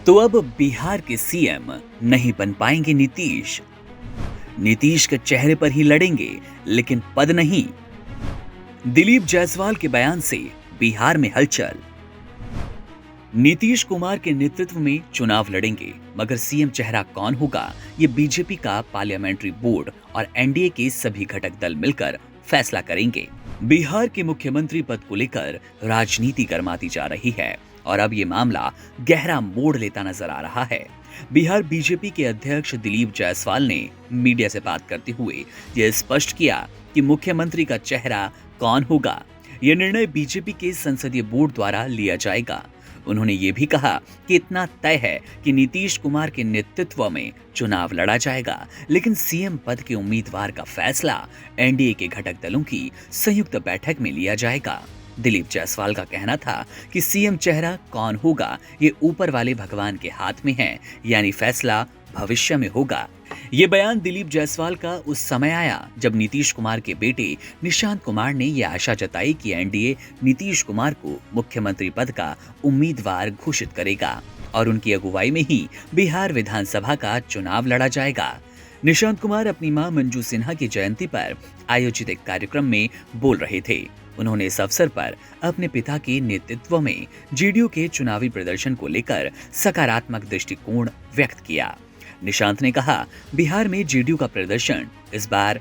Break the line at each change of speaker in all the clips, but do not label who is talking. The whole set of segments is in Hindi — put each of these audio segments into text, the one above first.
तो अब बिहार के सीएम नहीं बन पाएंगे नीतीश। नीतीश के चेहरे पर ही लड़ेंगे, लेकिन पद नहीं। दिलीप जायसवाल के बयान से बिहार में हलचल। नीतीश कुमार के नेतृत्व में चुनाव लड़ेंगे, मगर सीएम चेहरा कौन होगा, ये बीजेपी का पार्लियामेंट्री बोर्ड और एनडीए के सभी घटक दल मिलकर फैसला करेंगे। बिहार के मुख्यमंत्री पद को लेकर राजनीति गर्माती जा रही है और अब ये मामला गहरा मोड़ लेता नजर आ रहा है। बिहार बीजेपी के अध्यक्ष दिलीप जायसवाल ने मीडिया से बात करते हुए यह स्पष्ट किया कि मुख्यमंत्री का चेहरा कौन होगा, यह निर्णय बीजेपी के संसदीय बोर्ड द्वारा लिया जाएगा। उन्होंने ये भी कहा कि इतना तय है कि नीतीश कुमार के नेतृत्व में चुनाव लड़ा जाएगा, लेकिन सीएम पद के उम्मीदवार का फैसला एनडीए के घटक दलों की संयुक्त बैठक में लिया जाएगा। दिलीप जायसवाल का कहना था कि सीएम चेहरा कौन होगा ये ऊपर वाले भगवान के हाथ में है, यानी फैसला भविष्य में होगा। ये बयान दिलीप जायसवाल का उस समय आया जब नीतीश कुमार के बेटे निशांत कुमार ने यह आशा जताई कि एनडीए नीतीश कुमार को मुख्यमंत्री पद का उम्मीदवार घोषित करेगा और उनकी अगुवाई में ही बिहार विधानसभा का चुनाव लड़ा जाएगा। निशांत कुमार अपनी मां मंजू सिन्हा की जयंती पर आयोजित एक कार्यक्रम में बोल रहे थे। उन्होंने इस अवसर पर अपने पिता के नेतृत्व में जेडीयू के चुनावी प्रदर्शन को लेकर सकारात्मक दृष्टिकोण व्यक्त किया। निशांत ने कहा, बिहार में जेडीयू का प्रदर्शन इस बार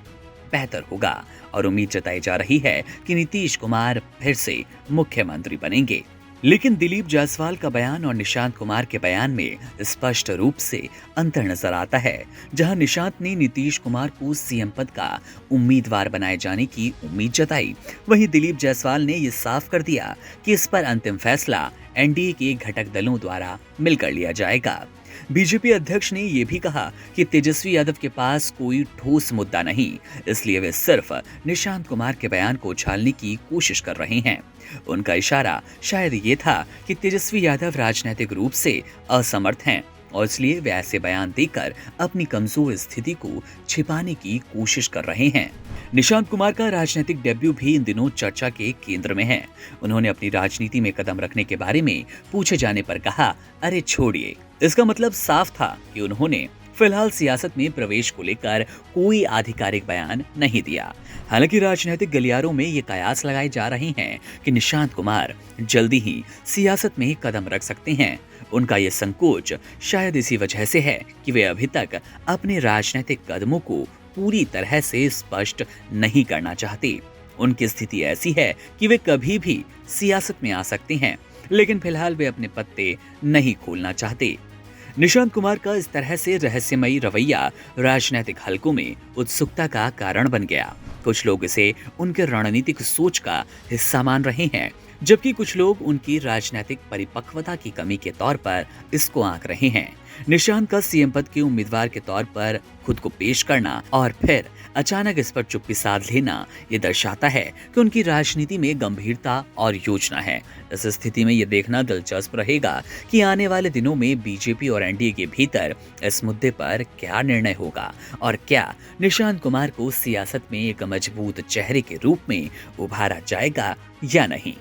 बेहतर होगा और उम्मीद जताई जा रही है कि नीतीश कुमार फिर से मुख्यमंत्री बनेंगे। लेकिन दिलीप जायसवाल का बयान और निशांत कुमार के बयान में स्पष्ट रूप से अंतर नजर आता है। जहां निशांत ने नीतीश कुमार को सीएम पद का उम्मीदवार बनाए जाने की उम्मीद जताई, वहीं दिलीप जायसवाल ने यह साफ कर दिया कि इस पर अंतिम फैसला एनडीए के घटक दलों द्वारा मिलकर लिया जाएगा। बीजेपी अध्यक्ष ने यह भी कहा कि तेजस्वी यादव के पास कोई ठोस मुद्दा नहीं, इसलिए वे सिर्फ निशांत कुमार के बयान को उछालने की कोशिश कर रहे हैं। उनका इशारा शायद ये था कि तेजस्वी यादव राजनीतिक रूप से असमर्थ हैं और इसलिए वे ऐसे बयान देकर अपनी कमजोर स्थिति को छिपाने की कोशिश कर रहे हैं। निशांत कुमार का राजनीतिक डेब्यू भी इन दिनों चर्चा के केंद्र में है। उन्होंने अपनी राजनीति में कदम रखने के बारे में पूछे जाने पर कहा, अरे छोड़िए। इसका मतलब साफ था कि उन्होंने फिलहाल सियासत में प्रवेश को लेकर कोई आधिकारिक बयान नहीं दिया। हालांकि राजनीतिक गलियारों में ये कयास लगाए जा रहे हैं कि निशांत कुमार जल्दी ही सियासत में कदम रख सकते हैं। उनका ये संकोच शायद इसी वजह से है कि वे अभी तक अपने राजनीतिक कदमों को पूरी तरह से स्पष्ट नहीं करना चाहते। उनकी स्थिति ऐसी है कि वे कभी भी सियासत में आ सकते हैं, लेकिन फिलहाल वे अपने पत्ते नहीं खोलना चाहते। निशांत कुमार का इस तरह से रहस्यमयी रवैया राजनीतिक हलकों में उत्सुकता का कारण बन गया। कुछ लोग इसे उनके रणनीतिक सोच का हिस्सा मान रहे हैं, जबकि कुछ लोग उनकी राजनीतिक परिपक्वता की कमी के तौर पर इसको आंक रहे हैं। निशांत का सीएम पद के उम्मीदवार के तौर पर खुद को पेश करना और फिर अचानक इस पर चुप्पी साध लेना ये दर्शाता है कि उनकी राजनीति में गंभीरता और योजना है। इस स्थिति में ये देखना दिलचस्प रहेगा कि आने वाले दिनों में बीजेपी और एनडीए के भीतर इस मुद्दे पर क्या निर्णय होगा और क्या निशांत कुमार को सियासत में एक मजबूत चेहरे के रूप में उभारा जाएगा या नहीं।